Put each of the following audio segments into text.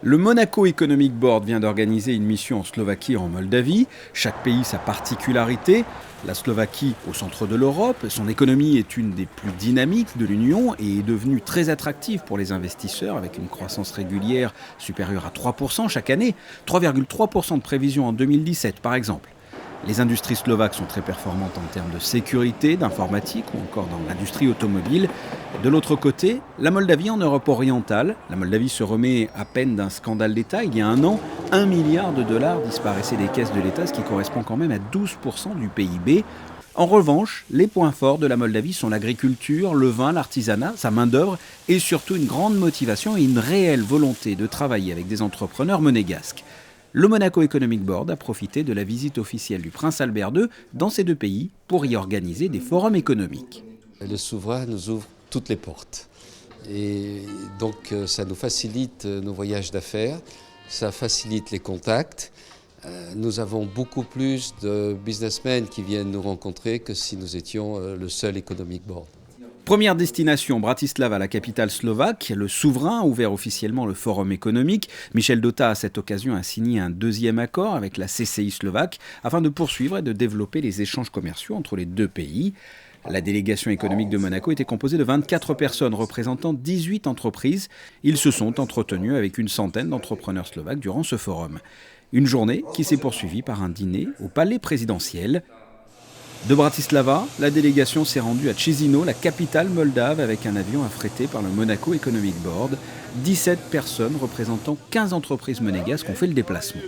Le Monaco Economic Board vient d'organiser une mission en Slovaquie et en Moldavie. Chaque pays sa particularité. La Slovaquie, au centre de l'Europe, son économie est une des plus dynamiques de l'Union et est devenue très attractive pour les investisseurs avec une croissance régulière supérieure à 3% chaque année. 3,3% de prévision en 2017 par exemple. Les industries slovaques sont très performantes en termes de sécurité, d'informatique ou encore dans l'industrie automobile. De l'autre côté, la Moldavie en Europe orientale. La Moldavie se remet à peine d'un scandale d'État. Il y a un an, 1 milliard de dollars disparaissaient des caisses de l'État, ce qui correspond quand même à 12% du PIB. En revanche, les points forts de la Moldavie sont l'agriculture, le vin, l'artisanat, sa main-d'œuvre et surtout une grande motivation et une réelle volonté de travailler avec des entrepreneurs monégasques. Le Monaco Economic Board a profité de la visite officielle du prince Albert II dans ces deux pays pour y organiser des forums économiques. Le souverain nous ouvre toutes les portes. Et donc ça nous facilite nos voyages d'affaires, ça facilite les contacts. Nous avons beaucoup plus de businessmen qui viennent nous rencontrer que si nous étions le seul Economic Board. Première destination, Bratislava, la capitale slovaque. Le souverain a ouvert officiellement le forum économique. Michel Dota, à cette occasion, a signé un deuxième accord avec la CCI slovaque afin de poursuivre et de développer les échanges commerciaux entre les deux pays. La délégation économique de Monaco était composée de 24 personnes représentant 18 entreprises. Ils se sont entretenus avec une centaine d'entrepreneurs slovaques durant ce forum. Une journée qui s'est poursuivie par un dîner au palais présidentiel. De Bratislava, la délégation s'est rendue à Chisinau, la capitale moldave, avec un avion affrété par le Monaco Economic Board. 17 personnes représentant 15 entreprises monégasques ont fait le déplacement.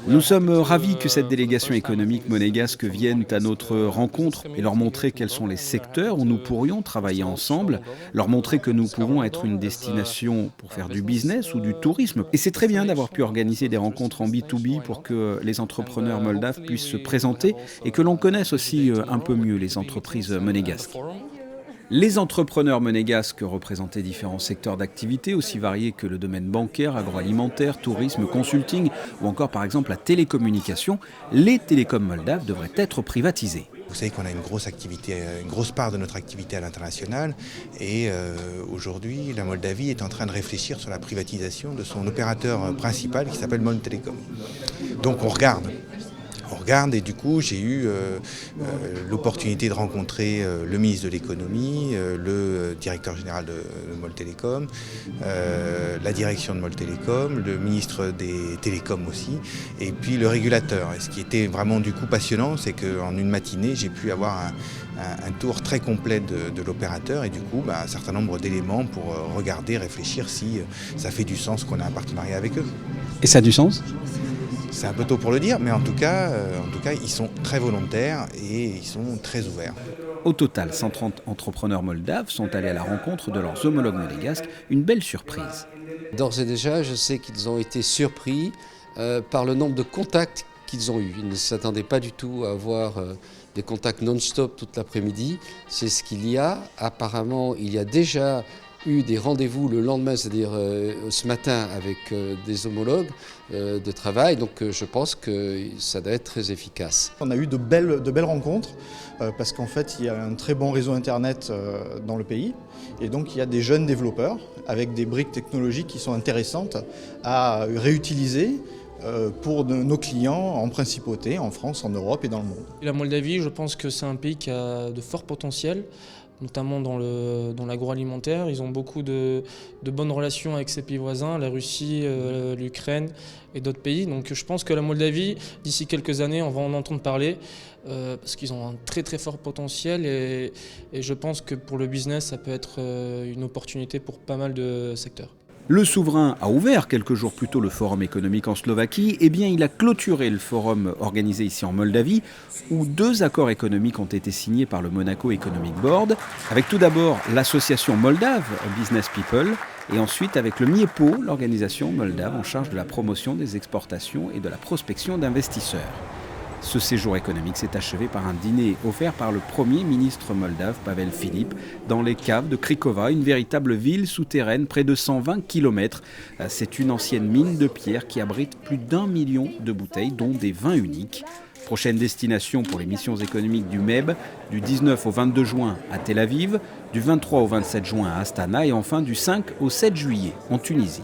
Nous sommes ravis que cette délégation économique monégasque vienne à notre rencontre et leur montrer quels sont les secteurs où nous pourrions travailler ensemble, leur montrer que nous pouvons être une destination pour faire du business ou du tourisme. Et c'est très bien d'avoir pu organiser des rencontres en B2B pour que les entrepreneurs moldaves puissent se présenter et que l'on connaisse aussi un peu mieux les entreprises monégasques. Les entrepreneurs monégasques représentaient différents secteurs d'activité, aussi variés que le domaine bancaire, agroalimentaire, tourisme, consulting ou encore par exemple la télécommunication. Les télécoms moldaves devraient être privatisés. Vous savez qu'on a une grosse part de notre activité à l'international et aujourd'hui la Moldavie est en train de réfléchir sur la privatisation de son opérateur principal qui s'appelle MOL Telecom. Donc on regarde et du coup j'ai eu l'opportunité de rencontrer le ministre de l'économie, le directeur général de MOL Telecom, la direction de MOL Telecom, le ministre des télécoms aussi, et puis le régulateur. Et ce qui était vraiment du coup passionnant, c'est qu'en une matinée j'ai pu avoir un tour très complet de l'opérateur et du coup un certain nombre d'éléments pour regarder, réfléchir si ça fait du sens qu'on a un partenariat avec eux. Et ça a du sens ? C'est un peu tôt pour le dire, mais en tout cas, ils sont très volontaires et ils sont très ouverts. Au total, 130 entrepreneurs moldaves sont allés à la rencontre de leurs homologues monégasques. Une belle surprise. D'ores et déjà, je sais qu'ils ont été surpris par le nombre de contacts qu'ils ont eus. Ils ne s'attendaient pas du tout à avoir des contacts non-stop toute l'après-midi. C'est ce qu'il y a. Apparemment, il y a déjà eu des rendez-vous le lendemain, c'est-à-dire ce matin avec des homologues de travail. Donc je pense que ça doit être très efficace. On a eu de belles rencontres parce qu'en fait il y a un très bon réseau internet dans le pays et donc il y a des jeunes développeurs avec des briques technologiques qui sont intéressantes à réutiliser pour nos clients en principauté, en France, en Europe et dans le monde. La Moldavie, je pense que c'est un pays qui a de forts potentiels, notamment dans l'agroalimentaire. Ils ont beaucoup de bonnes relations avec ses pays voisins, la Russie, l'Ukraine et d'autres pays. Donc je pense que la Moldavie, d'ici quelques années, on va en entendre parler parce qu'ils ont un très très fort potentiel et je pense que pour le business, ça peut être une opportunité pour pas mal de secteurs. Le souverain a ouvert quelques jours plus tôt le forum économique en Slovaquie. Eh bien, il a clôturé le forum organisé ici en Moldavie, où 2 accords économiques ont été signés par le Monaco Economic Board, avec tout d'abord l'association moldave Business People, et ensuite avec le MIEPO, l'organisation moldave en charge de la promotion des exportations et de la prospection d'investisseurs. Ce séjour économique s'est achevé par un dîner offert par le Premier ministre moldave, Pavel Filip, dans les caves de Krikova, une véritable ville souterraine près de 120 km. C'est une ancienne mine de pierre qui abrite plus d'1 million de bouteilles, dont des vins uniques. Prochaine destination pour les missions économiques du MEB, du 19 au 22 juin à Tel Aviv, du 23 au 27 juin à Astana et enfin du 5 au 7 juillet en Tunisie.